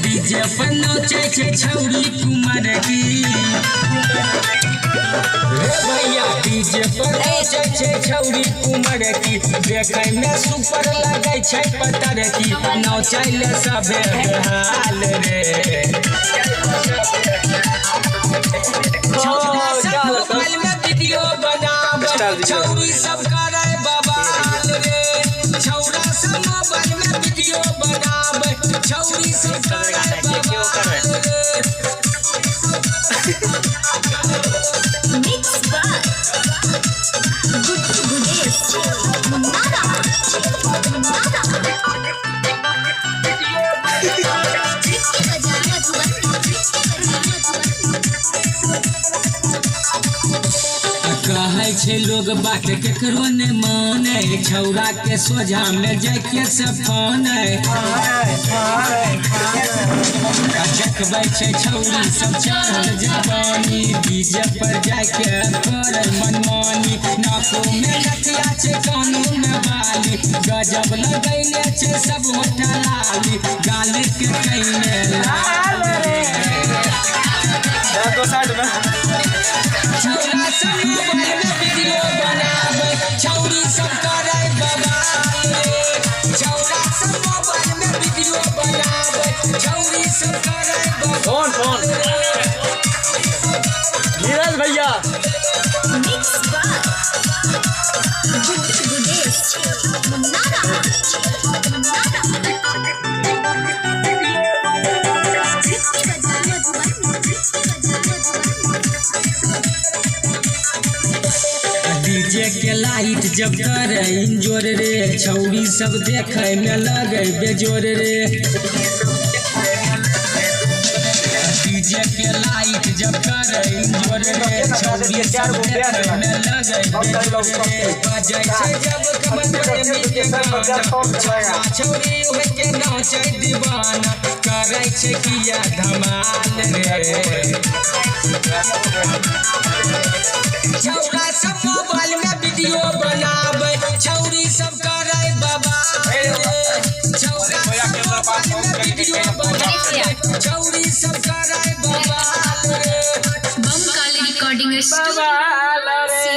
DJ पर नाचे छे छौरी कुमार की भैया डीजे पर नाचे छे छौरी कुमार की देखे में सुपर लगे छे पतर की नाचैले सबे हाल रे मोबाइल में वीडियो बनावे छौरी सब करे बवाल रे छौरा सब मोबाइल में वीडियो बनावे छौरी सब करे बवाल रे मिक्स बाय गुड्डू गुडेश मुन्नादा कहै छे लोग बात केकरो ने माने छौरा के सोझा में जाके सफाने देखबै छे छौरी सब चढ़ल जवानी डीजे पर जाके करे मनमानी नाको में नथिया छे कानू में बाली गजब लगैले छे सब होठा लाली गाल के कइने लाल रे दो साइड में छौरा सब मोबाइल में वीडियो बनावे छौरी सब करे बवाल रे छौरा सब मोबाइल में वीडियो बनावे छौरी सब करे फोन नीरज भैया mix by Guddu Gudesh मुन्नादा DJ के लाइट जब करे इंजोर रे छौरी सब देखे में लगे बेजोर रे डीजे के लाइट जब करे इंजोर रे छौरी सब देखे में लगे बेजोर रे बजै छै जब कमर में के गाना छौरी ओहे के नाचे दीवाना करे छै किया धमाल रे छौरा सब मोबाइल में वीडियो बनावे छौरी सब करे बवाल रे छौरा सब मोबाइल में वीडियो बनावे छौरी सब करे बवाल रे बम काली रिकॉर्डिंग स्टूडियो बवाल रे।